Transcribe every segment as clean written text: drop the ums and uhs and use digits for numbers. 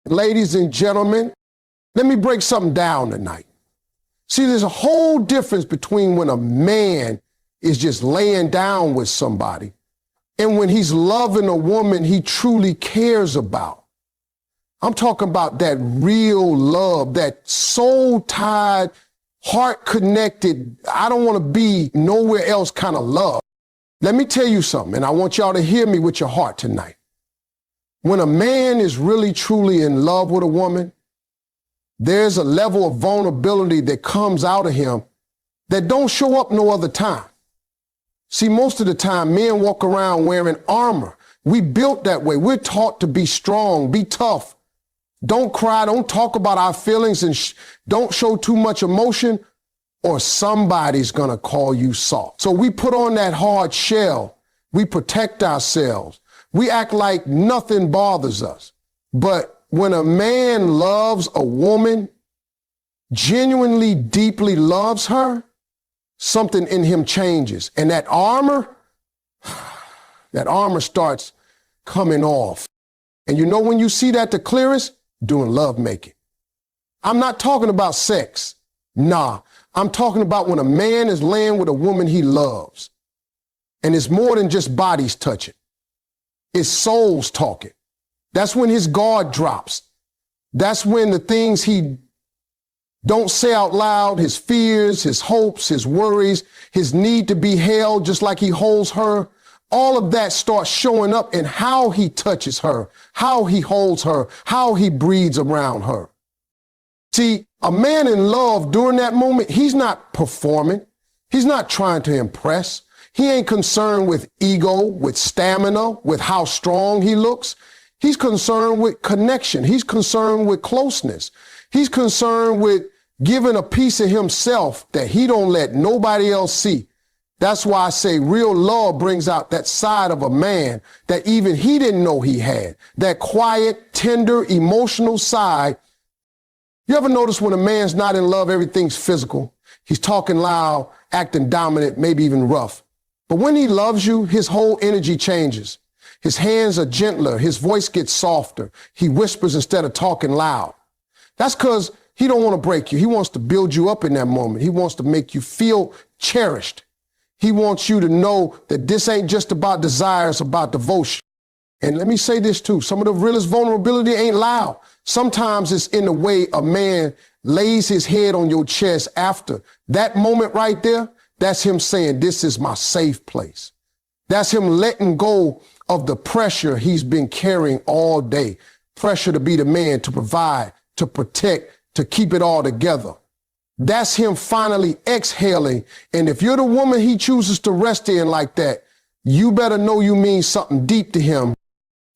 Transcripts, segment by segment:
Ladies and gentlemen, let me break something down tonight. See, there's a whole difference between when a man is just laying down with somebody and when he's loving a woman he truly cares about. I'm talking about that real love, that soul-tied, heart-connected, I don't want to be nowhere else kind of love. Let me tell you something, and I want y'all to hear me with your heart tonight. When a man is really, truly in love with a woman, there's a level of vulnerability that comes out of him that don't show up no other time. See, most of the time, men walk around wearing armor. We built that way. We're taught to be strong, be tough. Don't cry, don't talk about our feelings, and don't show too much emotion, or somebody's gonna call you soft. So we put on that hard shell. We protect ourselves. We act like nothing bothers us. But when a man loves a woman, genuinely, deeply loves her, something in him changes. And that armor starts coming off. And you know when you see that the clearest? Doing lovemaking. I'm not talking about sex. Nah, I'm talking about when a man is laying with a woman he loves. And it's more than just bodies touching. It's souls talking. That's when his guard drops. That's when the things he don't say out loud, his fears, his hopes, his worries, his need to be held just like he holds her, all of that starts showing up in how he touches her, how he holds her, how he breathes around her. See, a man in love during that moment, he's not performing. He's not trying to impress. He ain't concerned with ego, with stamina, with how strong he looks. He's concerned with connection. He's concerned with closeness. He's concerned with giving a piece of himself that he don't let nobody else see. That's why I say real love brings out that side of a man that even he didn't know he had. That quiet, tender, emotional side. You ever notice when a man's not in love, everything's physical? He's talking loud, acting dominant, maybe even rough. But when he loves you, his whole energy changes. His hands are gentler. His voice gets softer. He whispers instead of talking loud. That's because he don't want to break you. He wants to build you up in that moment. He wants to make you feel cherished. He wants you to know that this ain't just about desire, it's about devotion. And let me say this too, some of the realest vulnerability ain't loud. Sometimes it's in the way a man lays his head on your chest after. That moment right there, that's him saying, this is my safe place. That's him letting go of the pressure he's been carrying all day. Pressure to be the man, to provide, to protect, to keep it all together. That's him finally exhaling. And if you're the woman he chooses to rest in like that, you better know you mean something deep to him.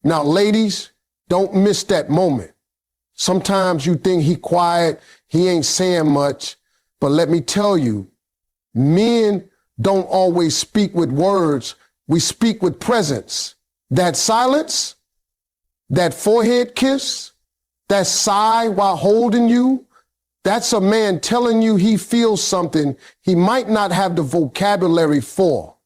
Now, ladies, don't miss that moment. Sometimes you think he quiet, he ain't saying much, but let me tell you, men don't always speak with words. We speak with presence. That silence, that forehead kiss, that sigh while holding you, that's a man telling you he feels something he might not have the vocabulary for.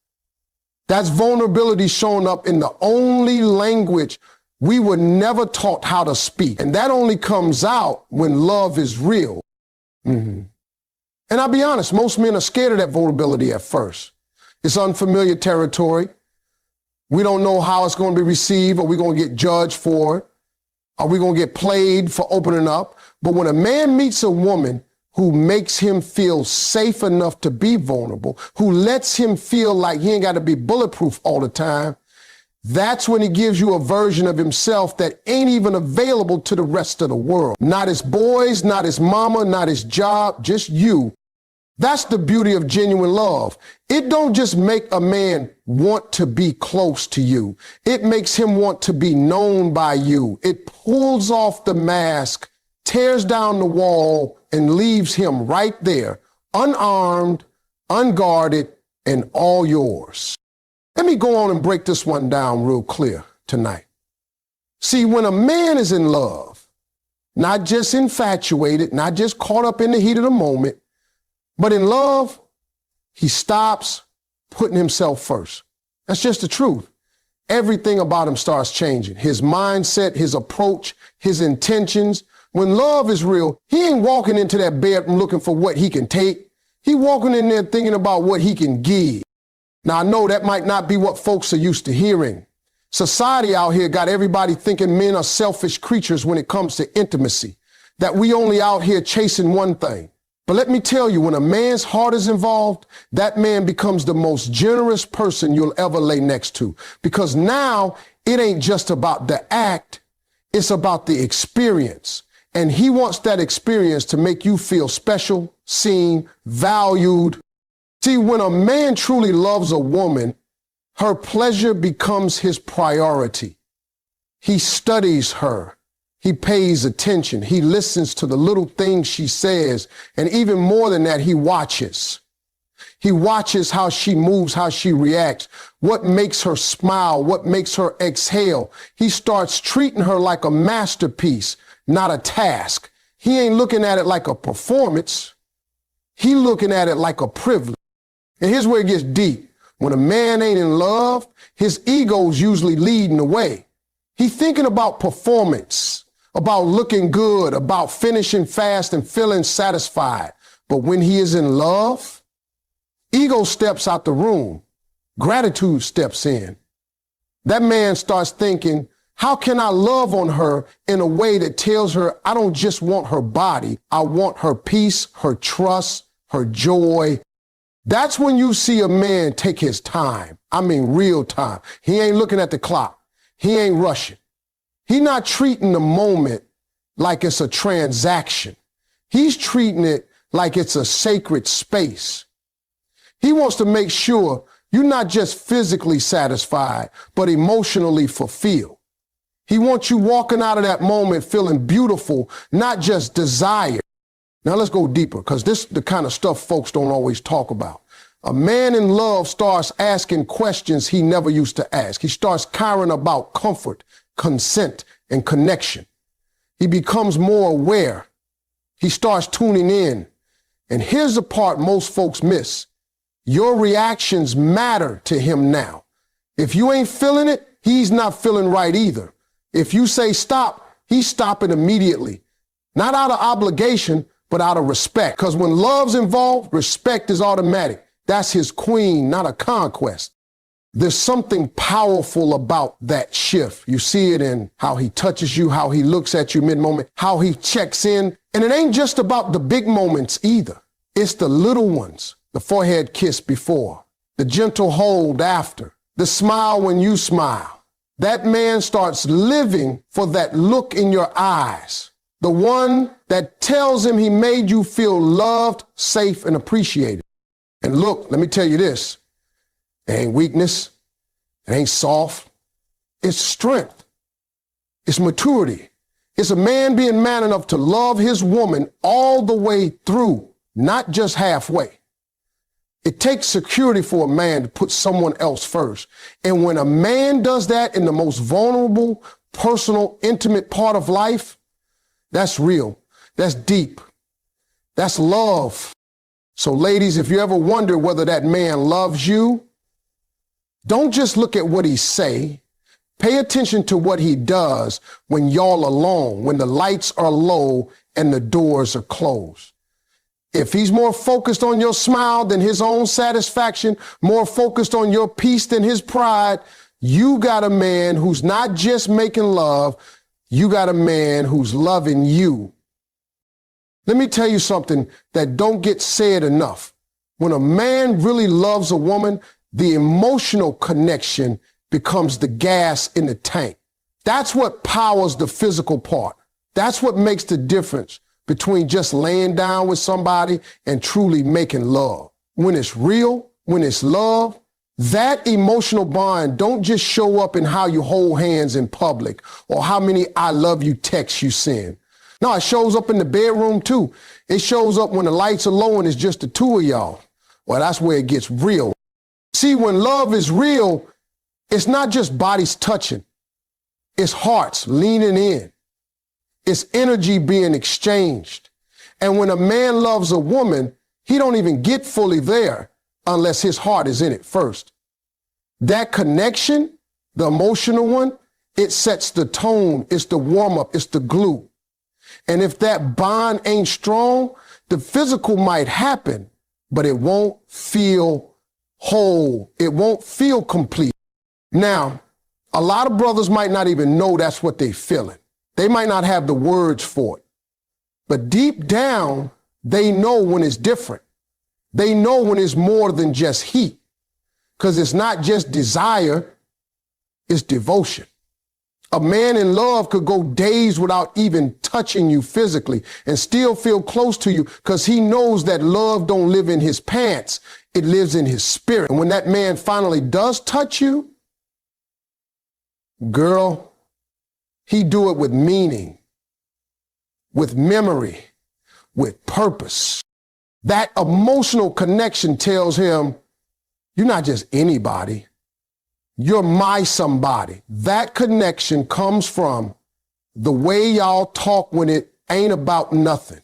That's vulnerability showing up in the only language we were never taught how to speak. And that only comes out when love is real. And I'll be honest, most men are scared of that vulnerability at first. It's unfamiliar territory. We don't know how it's going to be received. Are we going to get judged for it? Are we going to get played for opening up? But when a man meets a woman who makes him feel safe enough to be vulnerable, who lets him feel like he ain't got to be bulletproof all the time, that's when he gives you a version of himself that ain't even available to the rest of the world. Not his boys, not his mama, not his job, just you. That's the beauty of genuine love. It don't just make a man want to be close to you. It makes him want to be known by you. It pulls off the mask, tears down the wall, and leaves him right there, unarmed, unguarded, and all yours. Let me go on and break this one down real clear tonight. See, when a man is in love, not just infatuated, not just caught up in the heat of the moment, but in love, he stops putting himself first. That's just the truth. everything about him starts changing. His mindset, his approach, his intentions. When love is real, he ain't walking into that bedroom looking for what he can take. He walking in there thinking about what he can give. Now, I know that might not be what folks are used to hearing. Society out here got everybody thinking men are selfish creatures when it comes to intimacy, that we only out here chasing one thing. But let me tell you, when a man's heart is involved, that man becomes the most generous person you'll ever lay next to. Because now it ain't just about the act, it's about the experience. And he wants that experience to make you feel special, seen, valued. See, when a man truly loves a woman, her pleasure becomes his priority. He studies her. He pays attention. He listens to the little things she says. And even more than that, he watches. He watches how she moves, how she reacts, what makes her smile, what makes her exhale. He starts treating her like a masterpiece, not a task. He ain't looking at it like a performance. He looking at it like a privilege. And here's where it gets deep. When a man ain't in love, his ego's usually leading the way. He thinking about performance, about looking good, about finishing fast and feeling satisfied. But when he is in love, ego steps out the room. Gratitude steps in. That man starts thinking, how can I love on her in a way that tells her I don't just want her body, I want her peace, her trust, her joy. That's when you see a man take his time. I mean, real time. He ain't looking at the clock. He ain't rushing. He not treating the moment like it's a transaction. He's treating it like it's a sacred space. He wants to make sure you're not just physically satisfied, but emotionally fulfilled. He wants you walking out of that moment feeling beautiful, not just desired. Now let's go deeper, because this is the kind of stuff folks don't always talk about. A man in love starts asking questions he never used to ask. He starts caring about comfort, consent, and connection. He becomes more aware. He starts tuning in. And here's the part most folks miss. Your reactions matter to him now. If you ain't feeling it, he's not feeling right either. If you say stop, he's stopping immediately. Not out of obligation, but out of respect. Because when love's involved, respect is automatic. That's his queen, not a conquest. There's something powerful about that shift. You see it in how he touches you, how he looks at you mid-moment, how he checks in. And it ain't just about the big moments either. It's the little ones, the forehead kiss before, the gentle hold after, the smile when you smile. That man starts living for that look in your eyes, the one that tells him he made you feel loved, safe, and appreciated. And look, let me tell you this. It ain't weakness. It ain't soft. It's strength. It's maturity. It's a man being man enough to love his woman all the way through, not just halfway. It takes security for a man to put someone else first. And when a man does that in the most vulnerable, personal, intimate part of life, that's real. That's deep. That's love. So ladies, if you ever wonder whether that man loves you, don't just look at what he say. Pay attention to what he does when y'all alone, when the lights are low and the doors are closed. If he's more focused on your smile than his own satisfaction, more focused on your peace than his pride, you got a man who's not just making love, you got a man who's loving you. Let me tell you something that don't get said enough. When a man really loves a woman, the emotional connection becomes the gas in the tank. That's what powers the physical part. That's what makes the difference between just laying down with somebody and truly making love. When it's real, when it's love, that emotional bond don't just show up in how you hold hands in public or how many I love you texts you send. No, it shows up in the bedroom too. It shows up when the lights are low and it's just the two of y'all. Well, that's where it gets real. See, when love is real, it's not just bodies touching. It's hearts leaning in. It's energy being exchanged. And when a man loves a woman, he don't even get fully there unless his heart is in it first. That connection The emotional one, it sets the tone, it's the warm-up, it's the glue. And if that bond ain't strong, the physical might happen, but it won't feel whole. It won't feel complete. Now, a lot of brothers might not even know that's what they're feeling. They might not have the words for it. But deep down, they know when it's different. They know when it's more than just heat. Because it's not just desire, it's devotion. A man in love could go days without even touching you physically and still feel close to you because he knows that love don't live in his pants. It lives in his spirit. And when that man finally does touch you, girl, he do it with meaning, with memory, with purpose. That emotional connection tells him, you're not just anybody. You're my somebody. That connection comes from the way y'all talk when it ain't about nothing.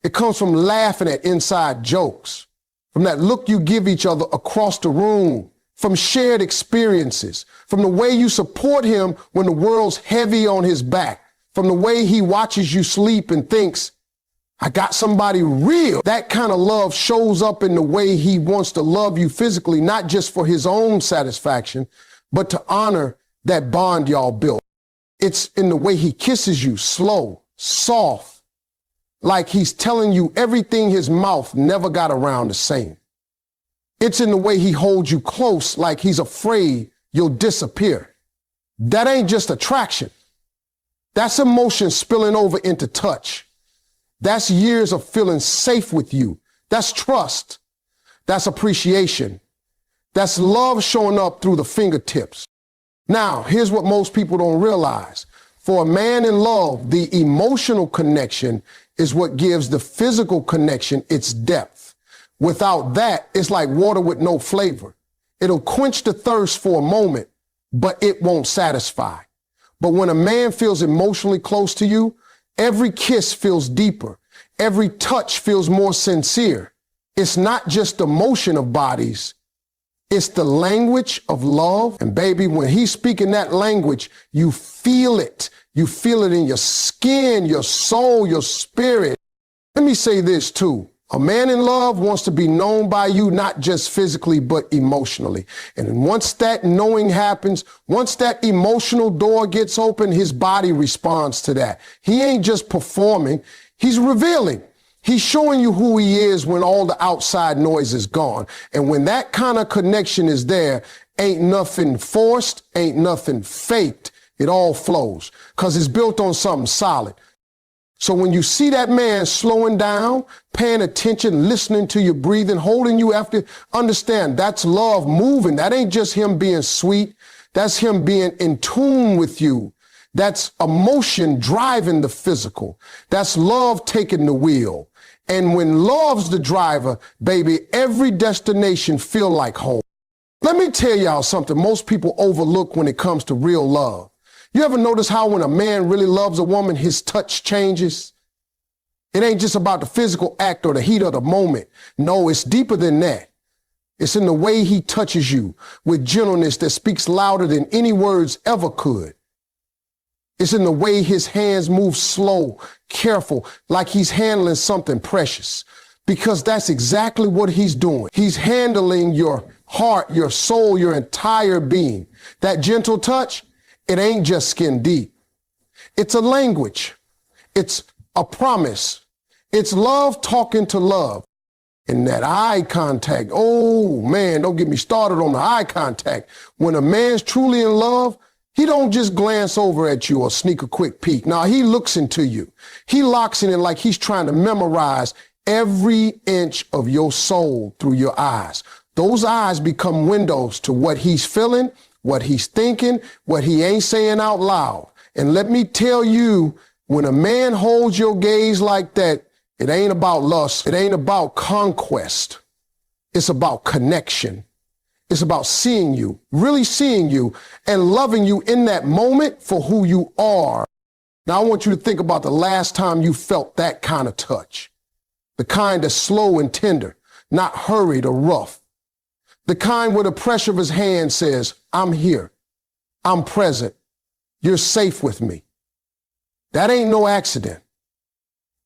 It comes from laughing at inside jokes, from that look you give each other across the room, from shared experiences, from the way you support him when the world's heavy on his back, from the way he watches you sleep and thinks, I got somebody real. That kind of love shows up in the way he wants to love you physically, not just for his own satisfaction, but to honor that bond y'all built. It's in the way he kisses you, slow, soft, like he's telling you everything his mouth never got around to saying. It's in the way he holds you close, like he's afraid you'll disappear. That ain't just attraction. That's emotion spilling over into touch. That's years of feeling safe with you. That's trust. That's appreciation. That's love showing up through the fingertips. Now, here's what most people don't realize. For a man in love, the emotional connection is what gives the physical connection its depth. Without that, it's like water with no flavor. It'll quench the thirst for a moment, but it won't satisfy. But when a man feels emotionally close to you, every kiss feels deeper. Every touch feels more sincere. It's not just the motion of bodies. It's the language of love. And baby, when he's speaking that language, you feel it. You feel it in your skin, your soul, your spirit. Let me say this too. A man in love wants to be known by you, not just physically, but emotionally. And once that knowing happens, once that emotional door gets open, his body responds to that. He ain't just performing, he's revealing. He's showing you who he is when all the outside noise is gone. And when that kind of connection is there, ain't nothing forced, ain't nothing faked. It all flows because it's built on something solid. So when you see that man slowing down, paying attention, listening to your breathing, holding you after, understand that's love moving. That ain't just him being sweet. That's him being in tune with you. That's emotion driving the physical. That's love taking the wheel. And when love's the driver, baby, every destination feel like home. Let me tell y'all something most people overlook when it comes to real love. You ever notice how when a man really loves a woman, his touch changes? It ain't just about the physical act or the heat of the moment. No, it's deeper than that. It's in the way he touches you with gentleness that speaks louder than any words ever could. It's in the way his hands move slow, careful, like he's handling something precious. Because that's exactly what he's doing. He's handling your heart, your soul, your entire being. That gentle touch, it ain't just skin deep. It's a language. It's a promise. It's love talking to love. And that eye contact, oh man, don't get me started on the eye contact. When a man's truly in love, he don't just glance over at you or sneak a quick peek. No, he looks into you. He locks in it like he's trying to memorize every inch of your soul through your eyes. Those eyes become windows to what he's feeling, what he's thinking, what he ain't saying out loud. And let me tell you, when a man holds your gaze like that, it ain't about lust. It ain't about conquest. It's about connection. It's about seeing you, really seeing you, and loving you in that moment for who you are. Now, I want you to think about the last time you felt that kind of touch. The kind that's slow and tender, not hurried or rough. The kind where the pressure of his hand says, I'm here. I'm present. You're safe with me. That ain't no accident.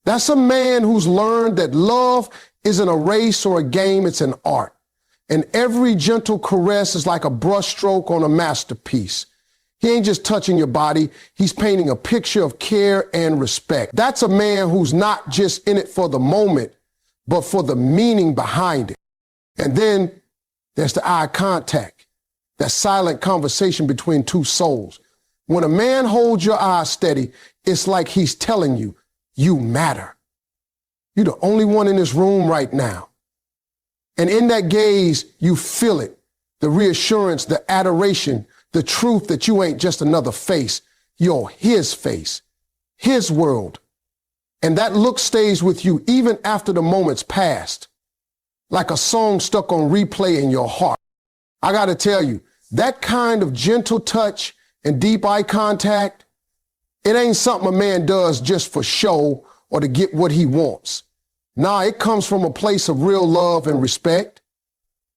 That's a man who's learned that love isn't a race or a game, it's an art. And every gentle caress is like a brushstroke on a masterpiece. He ain't just touching your body, he's painting a picture of care and respect. That's a man who's not just in it for the moment, but for the meaning behind it. And then there's the eye contact, that silent conversation between two souls. When a man holds your eyes steady, it's like he's telling you, you matter. You're the only one in this room right now. And in that gaze, you feel it, the reassurance, the adoration, the truth that you ain't just another face. You're his face, his world. And that look stays with you even after the moment's passed, like a song stuck on replay in your heart. I got to tell you, that kind of gentle touch and deep eye contact, it ain't something a man does just for show or to get what he wants. Nah, it comes from a place of real love and respect.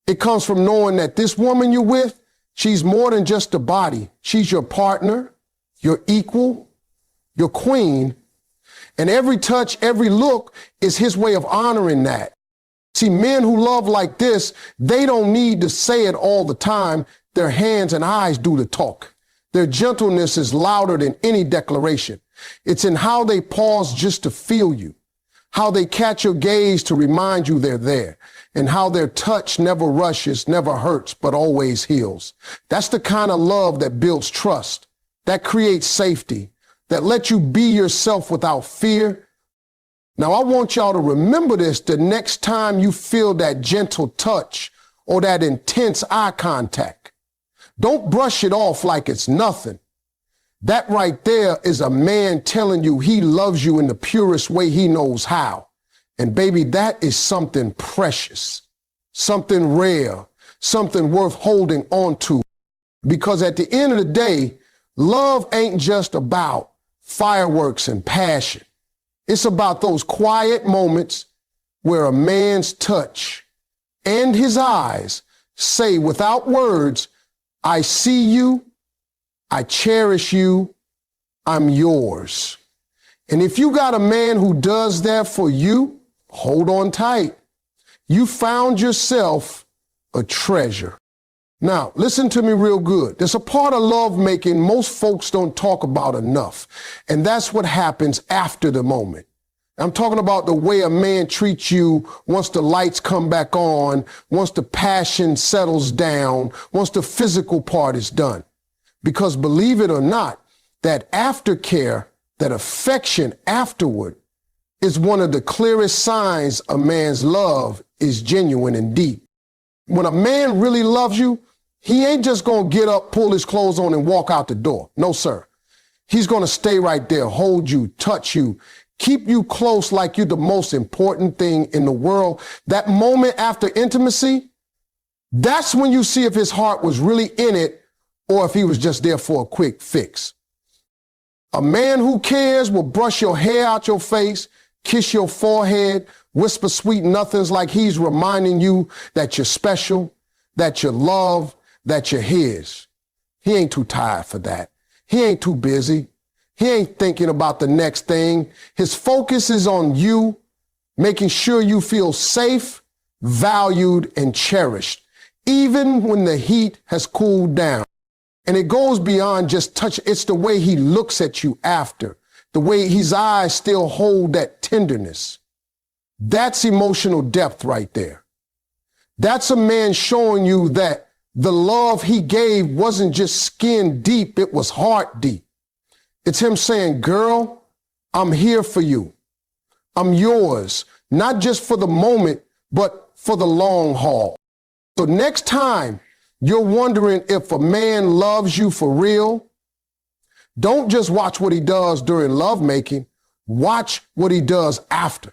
It comes from knowing that this woman you're with, she's more than just a body. She's your partner, your equal, your queen. And every touch, every look is his way of honoring that. See, men who love like this, they don't need to say it all the time. Their hands and eyes do the talk. Their gentleness is louder than any declaration. It's in how they pause just to feel you, how they catch your gaze to remind you they're there, and how their touch never rushes, never hurts, but always heals. That's the kind of love that builds trust, that creates safety, that lets you be yourself without fear. Now, I want y'all to remember this the next time you feel that gentle touch or that intense eye contact. Don't brush it off like it's nothing. That right there is a man telling you he loves you in the purest way he knows how. And baby, that is something precious, something rare, something worth holding on to. Because at the end of the day, love ain't just about fireworks and passion. It's about those quiet moments where a man's touch and his eyes say without words, I see you, I cherish you, I'm yours. And if you got a man who does that for you, hold on tight. You found yourself a treasure. Now, listen to me real good. There's a part of lovemaking most folks don't talk about enough, and that's what happens after the moment. I'm talking about the way a man treats you once the lights come back on, once the passion settles down, once the physical part is done. Because believe it or not, that aftercare, that affection afterward, is one of the clearest signs a man's love is genuine and deep. When a man really loves you, he ain't just gonna get up, pull his clothes on, and walk out the door. No, sir. He's gonna stay right there, hold you, touch you, keep you close like you're the most important thing in the world. That moment after intimacy, that's when you see if his heart was really in it or if he was just there for a quick fix. A man who cares will brush your hair out your face, kiss your forehead, whisper sweet nothings like he's reminding you that you're special, that you're loved, that you're his. He ain't too tired for that. He ain't too busy. He ain't thinking about the next thing. His focus is on you, making sure you feel safe, valued, and cherished, even when the heat has cooled down. And it goes beyond just touch. It's the way he looks at you after, the way his eyes still hold that tenderness. That's emotional depth right there. That's a man showing you that the love he gave wasn't just skin deep, it was heart deep. It's him saying, girl, I'm here for you. I'm yours, not just for the moment, but for the long haul. So next time you're wondering if a man loves you for real, don't just watch what he does during lovemaking, watch what he does after.